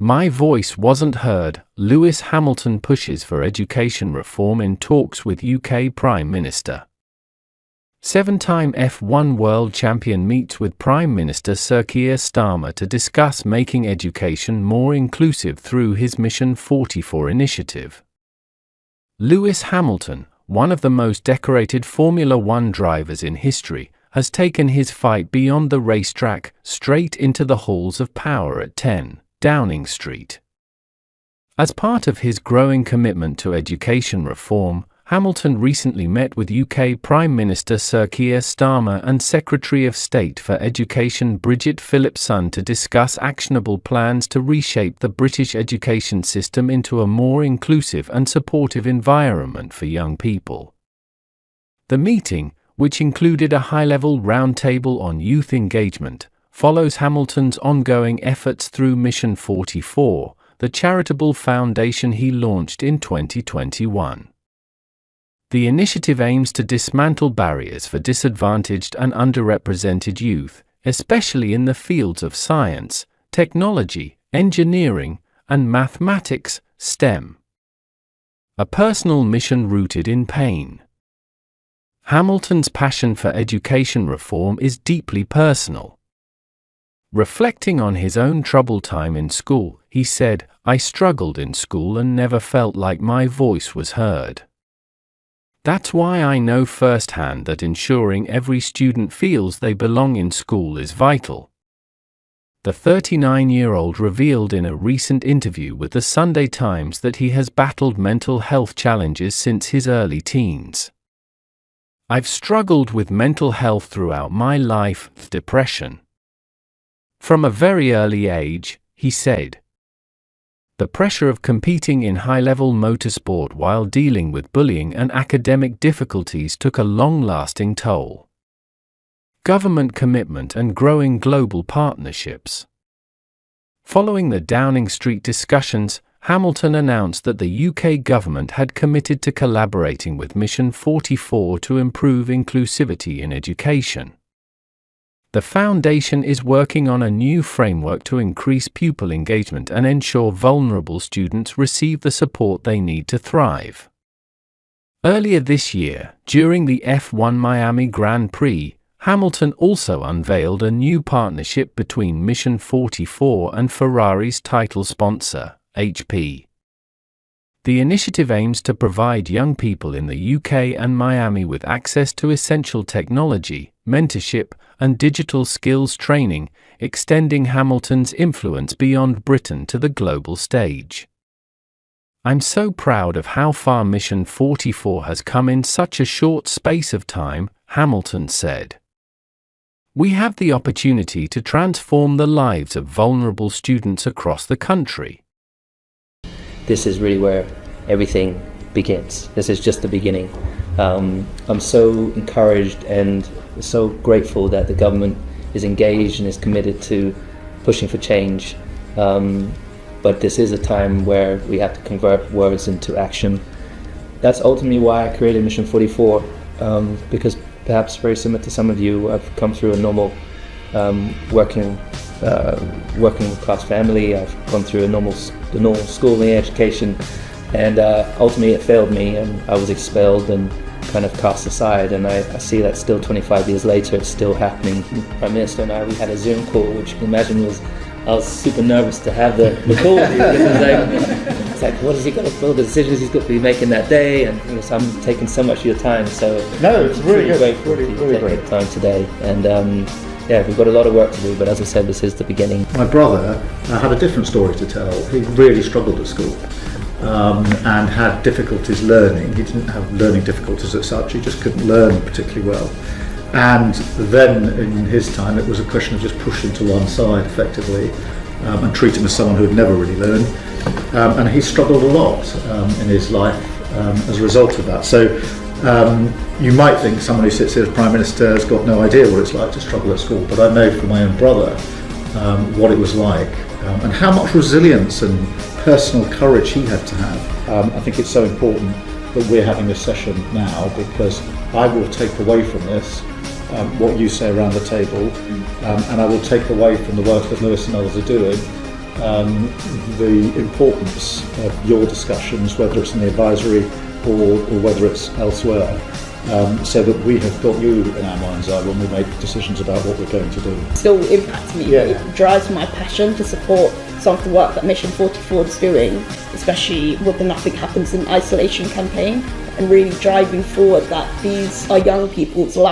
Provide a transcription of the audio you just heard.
My voice wasn't heard. Lewis Hamilton pushes for education reform in talks with UK Prime Minister. Seven-time F1 world champion meets with Prime Minister Sir Keir Starmer to discuss making education more inclusive through his Mission 44 initiative. Lewis Hamilton, one of the most decorated Formula One drivers in history, has taken his fight beyond the racetrack, straight into the halls of power at 10 Downing Street. As part of his growing commitment to education reform, Hamilton recently met with UK Prime Minister Sir Keir Starmer and Secretary of State for Education Bridget Phillipson to discuss actionable plans to reshape the British education system into a more inclusive and supportive environment for young people. The meeting, which included a high-level roundtable on youth engagement, follows Hamilton's ongoing efforts through Mission 44, the charitable foundation he launched in 2021. The initiative aims to dismantle barriers for disadvantaged and underrepresented youth, especially in the fields of science, technology, engineering, and mathematics, STEM. A personal mission rooted in pain. Hamilton's passion for education reform is deeply personal. Reflecting on his own troubled time in school, he said, "I struggled in school and never felt like my voice was heard. That's why I know firsthand that ensuring every student feels they belong in school is vital." The 39-year-old revealed in a recent interview with the Sunday Times that he has battled mental health challenges since his early teens. "I've struggled with mental health throughout my life, depression. From a very early age," he said. The pressure of competing in high-level motorsport while dealing with bullying and academic difficulties took a long-lasting toll. Government commitment and growing global partnerships. Following the Downing Street discussions, Hamilton announced that the UK government had committed to collaborating with Mission 44 to improve inclusivity in education. The foundation is working on a new framework to increase pupil engagement and ensure vulnerable students receive the support they need to thrive. Earlier this year, during the F1 Miami Grand Prix, Hamilton also unveiled a new partnership between Mission 44 and Ferrari's title sponsor, HP. The initiative aims to provide young people in the UK and Miami with access to essential technology, mentorship, and digital skills training, extending Hamilton's influence beyond Britain to the global stage. "I'm so proud of how far Mission 44 has come in such a short space of time," Hamilton said. "We have the opportunity to transform the lives of vulnerable students across the country." This is really where everything begins. This is just the beginning. I'm so encouraged and so grateful that the government is engaged and is committed to pushing for change. But this is a time where we have to convert words into action. That's ultimately why I created Mission 44, because perhaps very similar to some of you, I've come through a normal working class family. I've gone through the normal schooling education, and ultimately it failed me, and I was expelled and kind of cast aside. And I see that still 25 years later, it's still happening. Prime Minister and I, we had a Zoom call, which you can imagine I was super nervous to have the call with you, because it's like, what has he got to, all the decisions he's got to be making that day, and so I'm taking so much of your time. So no, it's really good. Grateful really taking the time today, and yeah, we've got a lot of work to do, but as I said, this is the beginning. My brother had a different story to tell. He really struggled at school and had difficulties learning. He didn't have learning difficulties as such, he just couldn't learn particularly well. And then in his time it was a question of just push him to one side effectively and treat him as someone who had never really learned. And he struggled a lot in his life as a result of that. So you might think someone who sits here as Prime Minister has got no idea what it's like to struggle at school, but I know from my own brother what it was like and how much resilience and personal courage he had to have. I think it's so important that we're having this session now, because I will take away from this what you say around the table, and I will take away from the work that Lewis and others are doing the importance of your discussions, whether it's in the advisory or whether it's elsewhere, so that we have got you in our mind's eye when we make decisions about what we're going to do. Still impacts me. Yeah. It drives my passion to support some of the work that Mission 44 is doing, especially with the Nothing Happens in Isolation campaign, and really driving forward that these are young people's lives.